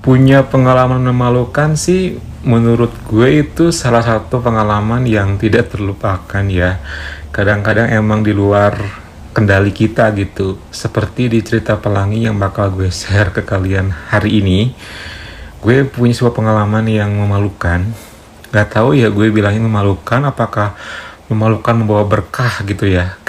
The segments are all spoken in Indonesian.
Punya pengalaman memalukan sih, menurut gue itu salah satu pengalaman yang tidak terlupakan ya. Kadang-kadang emang di luar kendali kita gitu. Seperti di cerita Pelangi yang bakal gue share ke kalian hari ini. Gue punya sebuah pengalaman yang memalukan. Gak tahu ya gue bilangnya memalukan, apakah memalukan membawa berkah gitu ya.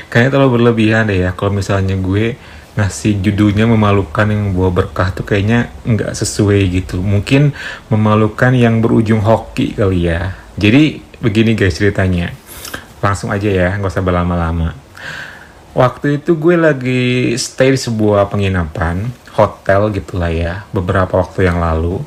Kayaknya terlalu berlebihan deh ya kalau misalnya gue ngasih judulnya memalukan yang membawa berkah tuh kayaknya nggak sesuai gitu. Mungkin memalukan yang berujung hoki kali ya. Jadi begini guys ceritanya. Langsung aja ya, nggak usah berlama-lama. Waktu itu gue lagi stay di sebuah penginapan, hotel gitulah ya, beberapa waktu yang lalu.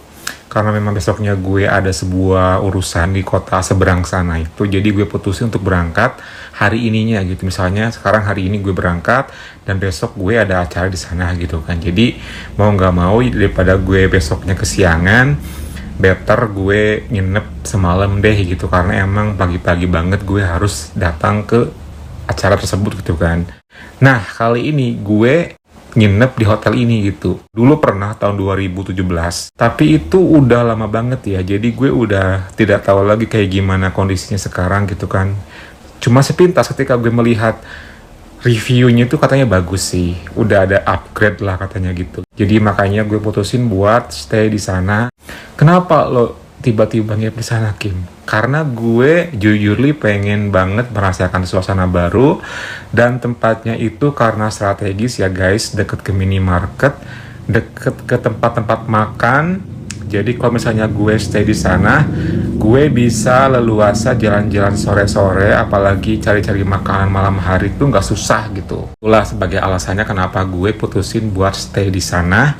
Karena memang besoknya gue ada sebuah urusan di kota seberang sana itu, jadi gue putusin untuk berangkat hari ininya gitu. Misalnya sekarang hari ini gue berangkat dan besok gue ada acara di sana gitu kan. Jadi mau nggak mau daripada gue besoknya kesiangan, better gue nginep semalam deh gitu, karena emang pagi-pagi banget gue harus datang ke acara tersebut gitu kan. Nah, kali ini gue nginep di hotel ini gitu. Dulu pernah tahun 2017, tapi itu udah lama banget ya. Jadi gue udah tidak tahu lagi kayak gimana kondisinya sekarang gitu kan. Cuma sepintas ketika gue melihat reviewnya itu katanya bagus sih. Udah ada upgrade lah katanya gitu. Jadi makanya gue putusin buat stay di sana. Kenapa lo tiba-tiba nginep di sana, Kim? Karena gue jujurly pengen banget merasakan suasana baru, dan tempatnya itu karena strategis ya guys, deket ke minimarket, deket ke tempat-tempat makan. Jadi kalau misalnya gue stay di sana, gue bisa leluasa jalan-jalan sore-sore, apalagi cari-cari makanan malam hari itu nggak susah gitu. Itulah sebagai alasannya kenapa gue putusin buat stay di sana,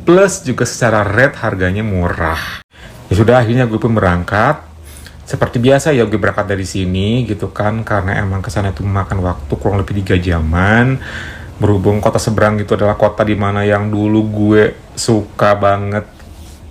plus juga secara rate harganya murah. Ya sudah, akhirnya gue pun berangkat. Seperti biasa ya gue berangkat dari sini gitu kan, karena emang kesana itu memakan waktu kurang lebih 3 jaman. Berhubung kota seberang itu adalah kota dimana yang dulu gue suka banget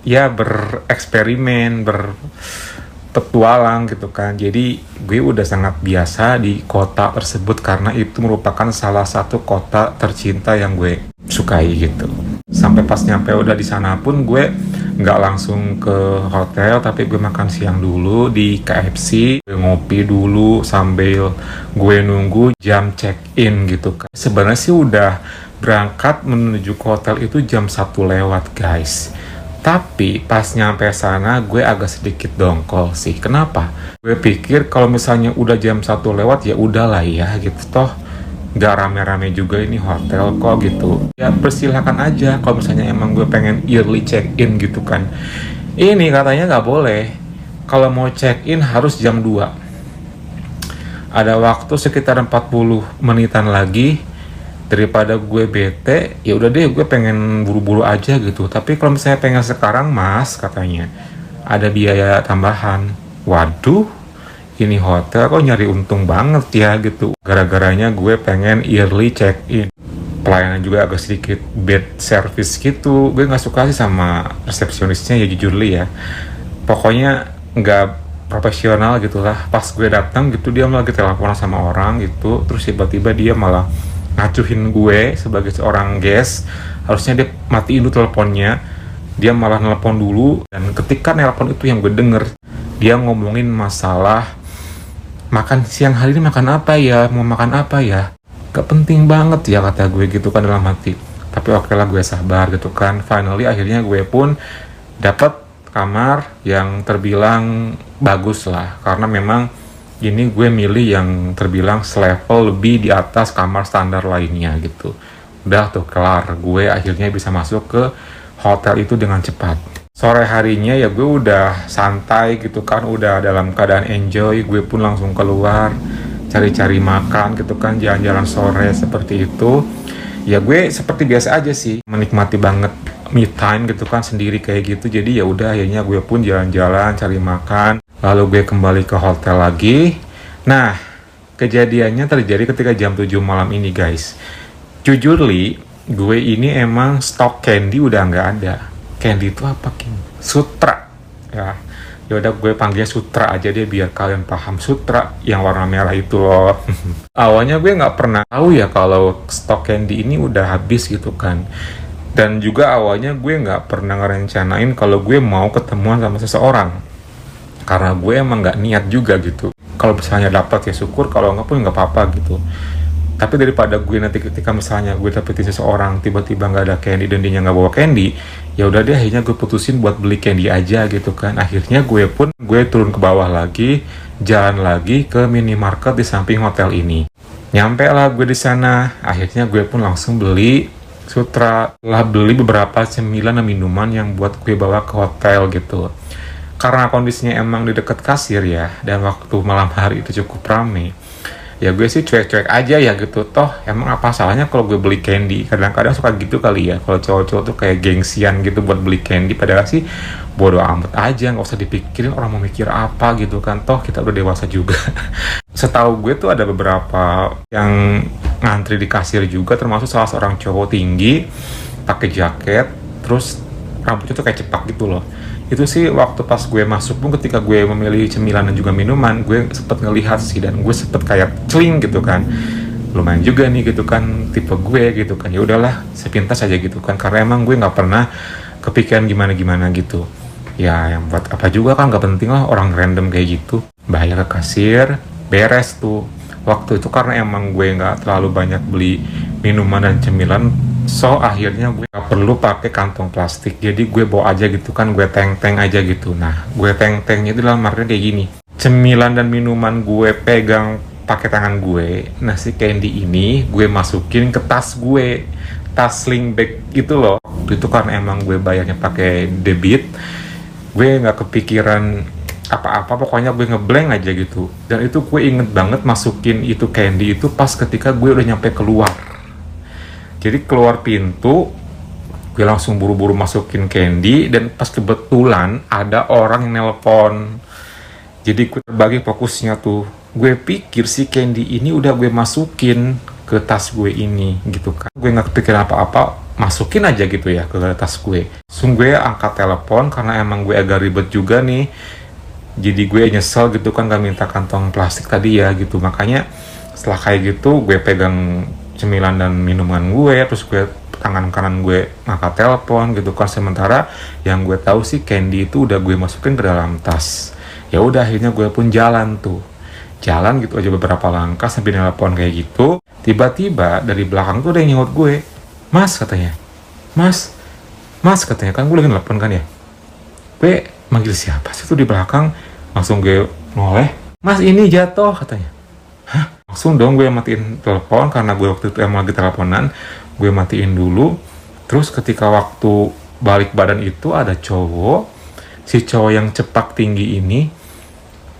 ya bereksperimen, berpetualang gitu kan. Jadi gue udah sangat biasa di kota tersebut karena itu merupakan salah satu kota tercinta yang gue sukai gitu. Sampai pas nyampe udah di sana pun gue nggak langsung ke hotel, tapi gue makan siang dulu di KFC, gue ngopi dulu sambil gue nunggu jam check-in gitu kan. Sebenarnya sih udah berangkat menuju ke hotel itu jam 1 lewat guys. Tapi pas nyampe sana gue agak sedikit dongkol sih. Kenapa? Gue pikir kalau misalnya udah jam 1 lewat ya udahlah ya gitu, toh nggak rame-rame juga ini hotel kok gitu. Ya persilahkan aja kalau misalnya emang gue pengen early check-in gitu kan. Ini katanya nggak boleh. Kalau mau check-in harus jam 2. Ada waktu sekitar 40 menitan lagi. Daripada gue bete, ya udah deh gue pengen buru-buru aja gitu. Tapi kalau misalnya pengen sekarang mas, katanya ada biaya tambahan. Waduh, ini hotel kok nyari untung banget ya gitu. Gara-garanya gue pengen early check-in. Pelayanan juga agak sedikit bad service gitu. Gue gak suka sih sama resepsionisnya ya jujur li ya. Pokoknya gak profesional gitu lah. Pas gue datang gitu dia malah lagi teleponan sama orang gitu. Terus tiba-tiba dia malah ngacuhin gue sebagai seorang guest. Harusnya dia matiin dulu teleponnya. Dia malah nelpon dulu. Dan ketika nelpon itu yang gue denger, dia ngomongin masalah makan siang hari ini makan apa ya, mau makan apa ya, gak penting banget ya kata gue gitu kan dalam hati. Tapi oke lah gue sabar gitu kan. Finally akhirnya gue pun dapat kamar yang terbilang bagus lah, karena memang ini gue milih yang terbilang selevel lebih di atas kamar standar lainnya gitu. Udah tuh kelar, gue akhirnya bisa masuk ke hotel itu dengan cepat. Sore harinya ya gue udah santai gitu kan, udah dalam keadaan enjoy. Gue pun langsung keluar cari-cari makan gitu kan, jalan-jalan sore seperti itu. Ya gue seperti biasa aja sih, menikmati banget me time gitu kan sendiri kayak gitu. Jadi ya udah akhirnya gue pun jalan-jalan cari makan, lalu gue kembali ke hotel lagi. Nah, kejadiannya terjadi ketika jam 7 malam ini guys. Jujur li, gue ini emang stok candy udah nggak ada. Candy itu apa, Kim? Sutra. Ya udah gue panggilnya Sutra aja deh biar kalian paham. Sutra yang warna merah itu loh. Awalnya gue nggak pernah tahu ya kalau stok candy ini udah habis gitu kan. Dan juga awalnya gue nggak pernah ngerencanain kalau gue mau ketemuan sama seseorang, karena gue emang nggak niat juga gitu. Kalau misalnya dapat ya syukur, kalau nggak pun nggak apa-apa gitu. Tapi daripada gue nanti ketika misalnya gue dapetin seseorang tiba-tiba nggak ada candy dan dia nggak bawa candy, ya udah deh, akhirnya gue putusin buat beli candy aja gitu kan. Akhirnya gue turun ke bawah lagi, jalan lagi ke minimarket di samping hotel ini. Nyampe lah gue di sana, akhirnya gue pun langsung beli Sutra. Lah beli beberapa cemilan dan minuman yang buat gue bawa ke hotel gitu. Karena kondisinya emang di dekat kasir ya, dan waktu malam hari itu cukup rame, ya gue sih cuek-cuek aja ya gitu. Toh emang apa salahnya kalau gue beli candy? Kadang-kadang suka gitu kali ya, kalau cowok-cowok tuh kayak gengsian gitu buat beli candy. Padahal sih bodo amat aja, nggak usah dipikirin orang mau mikir apa gitu kan. Toh kita udah dewasa juga. Setahu gue tuh ada beberapa yang ngantri di kasir juga, termasuk salah seorang cowok tinggi, pakai jaket, terus rambutnya tuh kayak cepak gitu loh. Itu sih waktu pas gue masuk pun, ketika gue memilih cemilan dan juga minuman, gue sempet ngelihat sih, dan gue sempet kayak celing gitu kan. Lumayan juga nih gitu kan, tipe gue gitu kan. Ya udahlah, sepintas aja gitu kan, karena emang gue nggak pernah kepikiran gimana-gimana gitu. Ya yang buat apa juga kan, nggak penting lah orang random kayak gitu. Bahaya ke kasir, beres tuh. Waktu itu karena emang gue nggak terlalu banyak beli minuman dan cemilan, so akhirnya gue gak perlu pakai kantong plastik, jadi gue bawa aja gitu kan, gue teng-teng aja gitu. Nah gue teng-tengnya itu dalam artinya kayak gini, cemilan dan minuman gue pegang pakai tangan gue, nah si candy ini gue masukin ke tas gue, tas sling bag gitu loh. Itu karena emang gue bayarnya pakai debit, gue nggak kepikiran apa-apa, pokoknya gue ngeblank aja gitu. Dan itu gue inget banget masukin itu candy itu pas ketika gue udah nyampe keluar. Jadi keluar pintu, gue langsung buru-buru masukin candy, dan pas kebetulan ada orang yang nelpon. Jadi gue terbagi fokusnya tuh. Gue pikir si candy ini udah gue masukin ke tas gue ini gitu kan. Gue nggak kepikiran apa-apa, masukin aja gitu ya ke tas gue. Langsung gue angkat telepon karena emang gue agak ribet juga nih. Jadi gue nyesel gitu kan gak minta kantong plastik tadi ya gitu. Makanya setelah kayak gitu gue pegang cemilan dan minuman gue, terus gue tangan kanan gue ngangkat telepon gitu kan. Sementara yang gue tahu sih candy itu udah gue masukin ke dalam tas. Ya udah, akhirnya gue pun jalan gitu aja beberapa langkah sambil telepon kayak gitu. Tiba-tiba dari belakang tuh ada yang nyaut gue. Mas katanya, mas katanya, kan gue lagi telepon kan ya. Gue manggil siapa sih tuh di belakang. Langsung gue noleh, mas ini jatuh katanya. Hah? Langsung dong gue matiin telepon, karena gue waktu itu emang lagi teleponan. Gue matiin dulu. Terus ketika waktu balik badan itu ada cowok. Si cowok yang cepak tinggi ini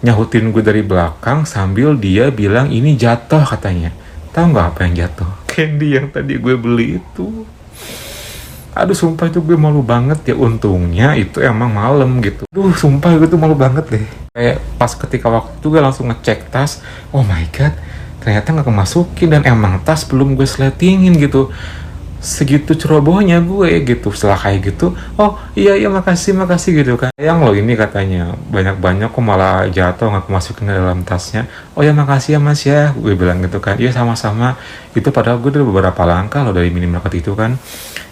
nyahutin gue dari belakang sambil dia bilang ini jatuh katanya. Tahu nggak apa yang jatuh? Candy yang tadi gue beli itu. Aduh sumpah itu gue malu banget ya, untungnya itu emang malam gitu. Aduh sumpah gue tuh malu banget deh. Kayak pas ketika waktu itu gue langsung ngecek tas, oh my god, ternyata gak kemasukin, dan emang tas belum gue sletingin gitu. Segitu cerobohnya gue gitu. Setelah kayak gitu, oh iya makasih gitu kan. Yang lo ini katanya banyak-banyak kok malah jatuh gak kemasukin ke dalam tasnya. Oh ya makasih ya mas ya, gue bilang gitu kan. Iya sama-sama. Itu padahal gue udah beberapa langkah loh dari minimarket itu kan.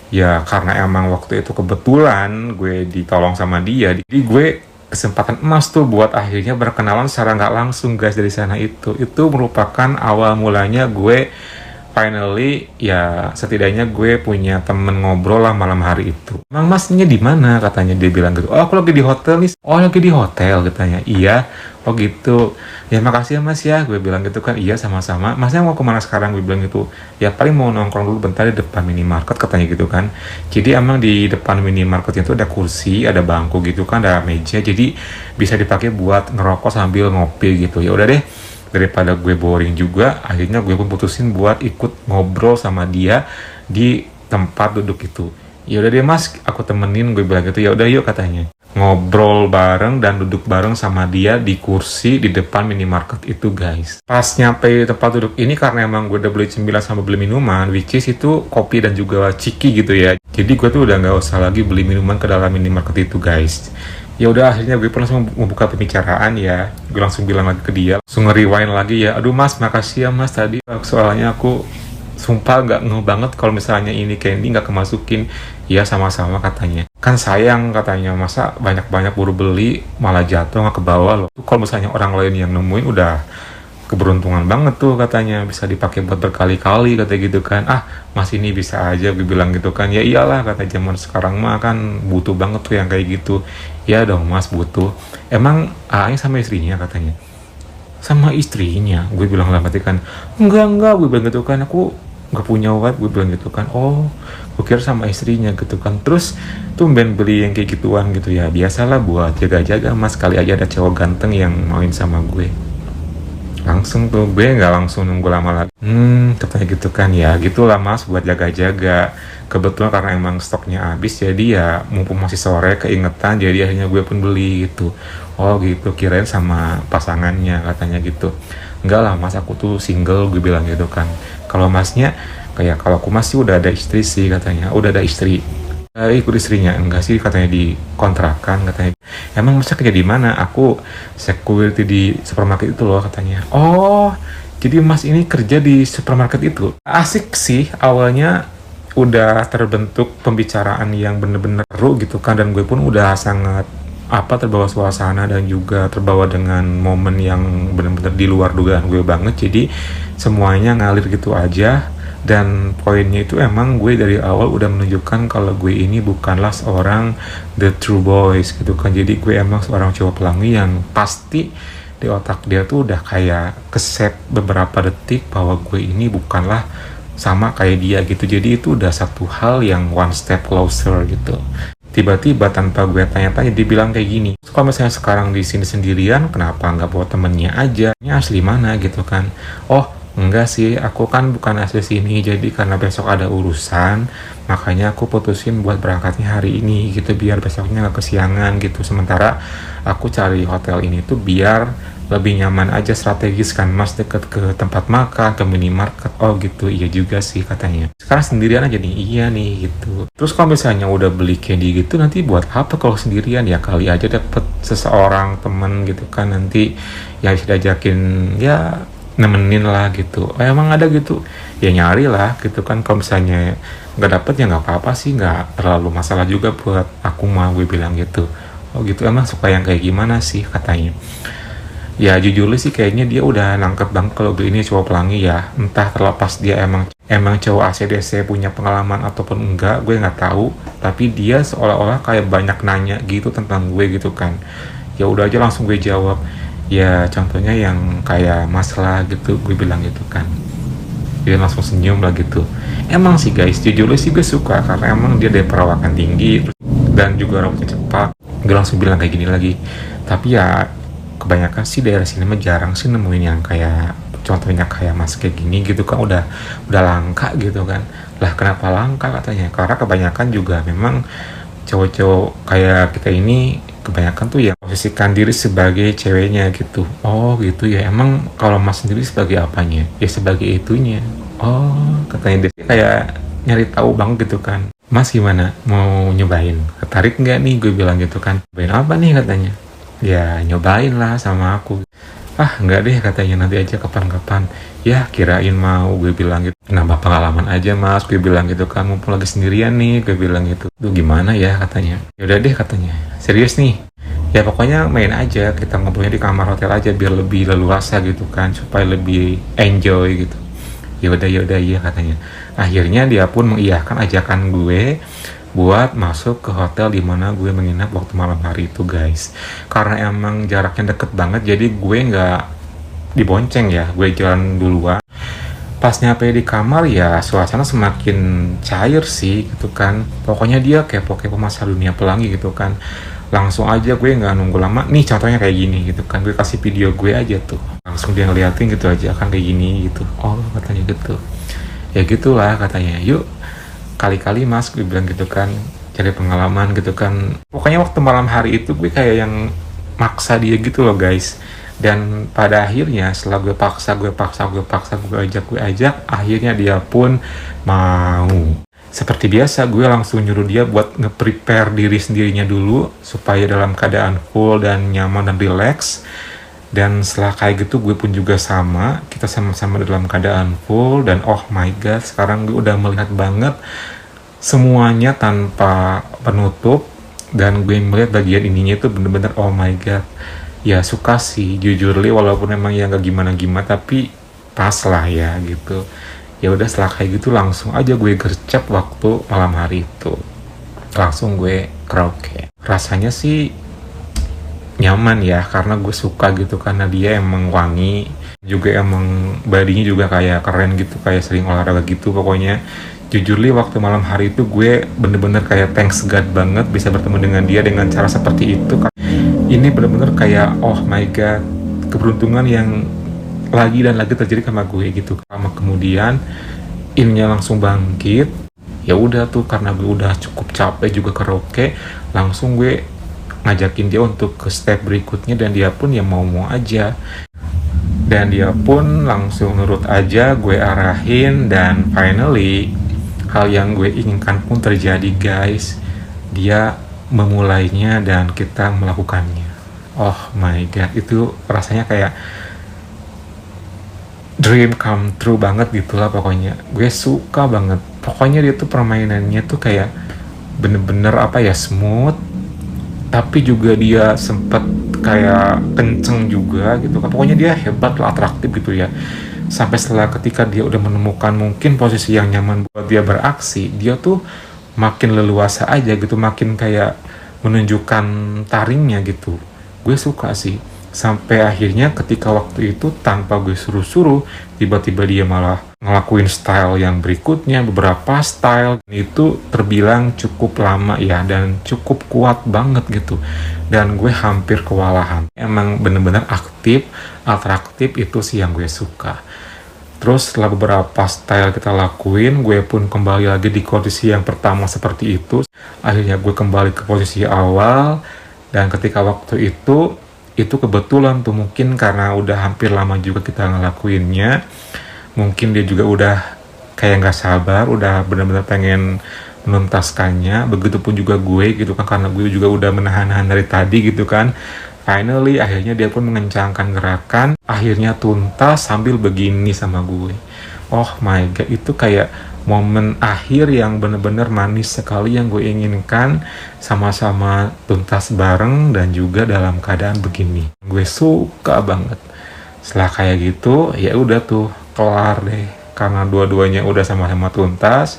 Ya karena emang waktu itu kebetulan gue ditolong sama dia, jadi gue kesempatan emas tuh buat akhirnya berkenalan secara nggak langsung guys dari sana. Itu merupakan awal mulanya gue finally ya setidaknya gue punya temen ngobrol lah malam hari itu. Emang masnya di mana katanya, dia bilang gitu. Oh aku lagi di hotel nih. Oh lagi di hotel katanya. Iya. Oh gitu. Ya makasih ya mas ya, gue bilang gitu kan. Iya sama-sama. Masnya mau kemana sekarang, gue bilang gitu. Ya paling mau nongkrong dulu bentar di depan minimarket katanya gitu kan. Jadi emang di depan minimarketnya itu ada kursi, ada bangku gitu kan, ada meja. Jadi bisa dipakai buat ngerokok sambil ngopi gitu. Ya udah deh, daripada gue boring juga, akhirnya gue pun putusin buat ikut ngobrol sama dia di tempat duduk itu. Ya udah deh mas, aku temenin, gue bilang gitu. Ya udah yuk katanya. Ngobrol bareng dan duduk bareng sama dia di kursi di depan minimarket itu guys. Pas nyampe tempat duduk ini, karena emang gue udah beli cemilan sama beli minuman, which is itu kopi dan juga ciki gitu ya. Jadi gue tuh udah nggak usah lagi beli minuman ke dalam minimarket itu guys. Ya udah akhirnya gue pun langsung membuka pembicaraan ya. Gue langsung bilang lagi ke dia, langsung nge-rewind lagi ya. Aduh mas, makasih ya mas tadi. Soalnya aku sumpah nggak ngeh banget kalau misalnya ini candy nggak kemasukin. Ya sama-sama katanya, kan sayang katanya, masa banyak-banyak buru beli malah jatuh nggak ke bawah loh. Kalau misalnya orang lain yang nemuin udah keberuntungan banget tuh katanya, bisa dipakai buat berkali-kali kata gitu kan. Ah mas ini bisa aja gue bilang gitu kan. Ya iyalah kata, zaman sekarang mah kan butuh banget tuh yang kayak gitu. Ya dong mas butuh. Emang Aing sama istrinya katanya. Sama istrinya, gue bilang lah mati kan. Enggak gue bilang gitu kan, aku nggak punya wife, gue bilang gitu kan. Oh gue kira sama istrinya gitu kan. Terus tumben beli yang kayak gituan gitu. Ya biasalah buat jaga-jaga mas, kali aja ada cowok ganteng yang mauin sama gue. Langsung tuh gue nggak langsung nunggu lama lagi. Katanya gitu kan. Ya gitulah mas, buat jaga-jaga. Kebetulan karena emang stoknya habis, jadi ya mumpung masih sore keingetan, jadi akhirnya gue pun beli gitu. Oh gitu, kirain sama pasangannya katanya gitu. Enggak lah mas, aku tuh single, gue bilang gitu kan. Kalau masnya, kayak kalau aku masih udah ada istri sih katanya. Udah ada istri. Ikut istrinya enggak sih katanya, di kontrakan katanya. Emang masnya kerja di mana? Aku security di supermarket itu loh katanya. Oh jadi mas ini kerja di supermarket itu. Asik sih, awalnya udah terbentuk pembicaraan yang bener-bener seru gitu kan, dan gue pun udah sangat terbawa suasana dan juga terbawa dengan momen yang bener-bener di luar dugaan gue banget. Jadi semuanya ngalir gitu aja. Dan poinnya itu emang gue dari awal udah menunjukkan kalau gue ini bukanlah seorang the true boys gitu kan. Jadi gue emang seorang cowok pelangi yang pasti di otak dia tuh udah kayak keset beberapa detik bahwa gue ini bukanlah sama kayak dia gitu. Jadi itu udah satu hal yang one step closer gitu. Tiba-tiba tanpa gue tanya-tanya dia bilang kayak gini, kalau misalnya sekarang di sini sendirian, kenapa nggak bawa temennya aja? Ini asli mana gitu kan? Oh enggak sih, aku kan bukan asli sini, jadi karena besok ada urusan, makanya aku putusin buat berangkatnya hari ini gitu, biar besoknya nggak kesiangan gitu. Sementara aku cari hotel ini tuh biar lebih nyaman aja, strategis kan mas, deket ke tempat makan, ke minimarket. Oh gitu, iya juga sih katanya. Sekarang sendirian aja nih, iya nih gitu. Terus kalau misalnya udah beli candy gitu, nanti buat apa kalau sendirian? Ya kali aja dapet seseorang temen gitu kan, nanti yang bisa diajakin ya nemenin lah gitu. Oh, emang ada gitu? Ya nyari lah gitu kan. Kalau misalnya nggak dapet ya nggak apa-apa sih, nggak terlalu masalah juga buat aku mah, gue bilang gitu. Oh gitu, emang suka yang kayak gimana sih katanya. Ya jujur sih kayaknya dia udah nangkep banget kalau gue ini cowok pelangi ya. Entah terlepas dia emang cowok ACDC punya pengalaman ataupun enggak, gue nggak tahu. Tapi dia seolah-olah kayak banyak nanya gitu tentang gue gitu kan. Ya udah aja langsung gue jawab. Ya contohnya yang kayak masalah gitu, gue bilang gitu kan. Dia langsung senyum lah gitu. Emang sih guys, jujur sih gue suka karena emang dia dari perawakan tinggi dan juga rambutnya cepat. Gue langsung bilang kayak gini lagi. Tapi ya kebanyakan sih daerah sini mah jarang sih nemuin yang kayak contohnya kayak mas kayak gini gitu kan. Udah langka gitu kan. Lah kenapa langka katanya? Karena kebanyakan juga memang cowok-cowok kayak kita ini kebanyakan tuh yang posisikan diri sebagai ceweknya gitu. Oh gitu ya. Emang kalau mas sendiri sebagai apanya? Ya sebagai itunya. Oh katanya dia kayak nyari tahu banget gitu kan. Mas gimana? Mau nyobain? Ketarik nggak nih? Gue bilang gitu kan. Nyobain apa nih katanya? Ya nyobain lah sama aku. Ah nggak deh katanya, nanti aja kapan-kapan. Ya kirain mau, gue bilang gitu. Nambah pengalaman aja mas, gue bilang gitu kan. Mumpung lagi sendirian nih, gue bilang gitu. Tuh gimana ya katanya. Yaudah deh katanya. Serius nih. Ya pokoknya main aja, kita ngobrolnya di kamar hotel aja biar lebih leluasa gitu kan, supaya lebih enjoy gitu. Yaudah iya katanya. Akhirnya dia pun mengiyakan ajakan gue buat masuk ke hotel di mana gue menginap waktu malam hari itu guys. Karena emang jaraknya deket banget, jadi gue nggak dibonceng ya, gue jalan duluan. Pas nyampe di kamar ya suasana semakin cair sih gitu kan. Pokoknya dia kepo-kepo masalah dunia pelangi gitu kan. Langsung aja gue nggak nunggu lama, nih contohnya kayak gini gitu kan. Gue kasih video gue aja tuh, langsung dia ngeliatin gitu aja kan, kayak gini gitu. Oh katanya gitu. Ya gitulah katanya, yuk kali-kali mas, gue bilang gitu kan, cari pengalaman gitu kan. Pokoknya waktu malam hari itu gue kayak yang maksa dia gitu loh guys. Dan pada akhirnya setelah gue ajak, akhirnya dia pun mau. Seperti biasa gue langsung nyuruh dia buat nge-prepare diri sendirinya dulu supaya dalam keadaan cool dan nyaman dan relax. Dan setelah kayak gitu gue pun juga sama, kita sama-sama dalam keadaan full, dan oh my god, sekarang gue udah melihat banget semuanya tanpa penutup, dan gue melihat bagian ininya itu bener-bener oh my god. Ya suka sih jujur li, walaupun emang ya gak gimana-gimana, tapi pas lah ya gitu. Ya udah setelah kayak gitu langsung aja gue gercep waktu malam hari itu, langsung gue karaoke. Rasanya sih nyaman ya, karena gue suka gitu, karena dia emang wangi juga, emang badinya juga kayak keren gitu, kayak sering olahraga gitu. Pokoknya jujur li waktu malam hari itu gue bener-bener kayak thanks God banget bisa bertemu dengan dia dengan cara seperti itu. Ini bener-bener kayak oh my god, keberuntungan yang lagi dan lagi terjadi sama gue gitu. Lama kemudian ininya langsung bangkit. Ya udah tuh, karena gue udah cukup capek juga karaoke, langsung gue ngajakin dia untuk ke step berikutnya, dan dia pun ya mau-mau aja, dan dia pun langsung nurut aja, gue arahin, dan finally hal yang gue inginkan pun terjadi guys. Dia memulainya dan kita melakukannya. Oh my god, itu rasanya kayak dream come true banget gitulah pokoknya. Gue suka banget. Pokoknya dia tuh permainannya tuh kayak bener-bener apa ya, smooth, tapi juga dia sempet kayak kenceng juga gitu kan. Pokoknya dia hebat lah, atraktif gitu ya. Sampai setelah ketika dia udah menemukan mungkin posisi yang nyaman buat dia beraksi, dia tuh makin leluasa aja gitu, makin kayak menunjukkan taringnya gitu. Gue suka sih. Sampai akhirnya ketika waktu itu tanpa gue suruh-suruh, tiba-tiba dia malah ngelakuin style yang berikutnya, beberapa style itu terbilang cukup lama ya, dan cukup kuat banget gitu. Dan gue hampir kewalahan. Emang bener-bener aktif, atraktif, itu sih yang gue suka. Terus setelah beberapa style kita lakuin, gue pun kembali lagi di kondisi yang pertama seperti itu. Akhirnya gue kembali ke posisi awal, dan ketika waktu itu kebetulan tuh, mungkin karena udah hampir lama juga kita ngelakuinnya, mungkin dia juga udah kayak nggak sabar, udah benar-benar pengen menuntaskannya. Begitupun juga gue gitu kan, karena gue juga udah menahan-nahan dari tadi gitu kan. Finally akhirnya dia pun mengencangkan gerakan, akhirnya tuntas sambil begini sama gue. Oh my god, itu kayak momen akhir yang bener-bener manis sekali yang gue inginkan, sama-sama tuntas bareng dan juga dalam keadaan begini. Gue suka banget. Setelah kayak gitu, ya udah tuh kelar deh, karena dua-duanya udah sama-sama tuntas.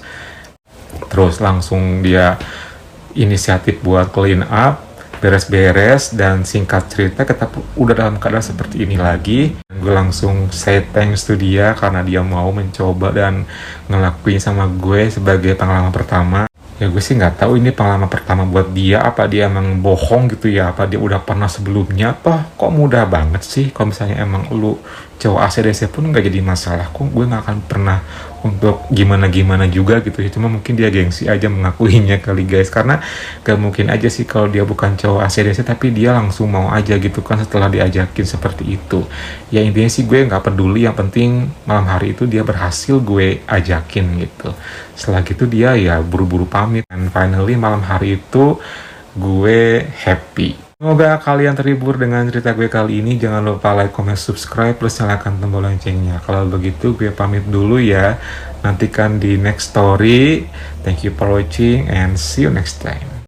Terus langsung dia inisiatif buat clean up, beres-beres, dan singkat cerita kita udah dalam keadaan seperti ini lagi. Gue langsung say thanks to dia karena dia mau mencoba dan ngelakuin sama gue sebagai pengalaman pertama. Ya gue sih nggak tahu ini pengalaman pertama buat dia, apa dia emang bohong gitu ya, apa dia udah pernah sebelumnya. Toh kok mudah banget sih, kalau misalnya emang lu cowok ACDC pun nggak jadi masalah kok. Gue nggak akan pernah untuk gimana-gimana juga gitu ya. Cuma mungkin dia gengsi aja mengakuinya kali guys, karena gak mungkin aja sih kalau dia bukan cowok ACDC tapi dia langsung mau aja gitu kan setelah diajakin seperti itu. Ya intinya sih gue nggak peduli, yang penting malam hari itu dia berhasil gue ajakin gitu. Setelah gitu dia ya buru-buru pamit, dan finally malam hari itu gue happy. Semoga kalian terhibur dengan cerita gue kali ini. Jangan lupa like, comment, subscribe, plus nyalakan tombol loncengnya. Kalau begitu gue pamit dulu ya. Nantikan di next story. Thank you for watching and see you next time.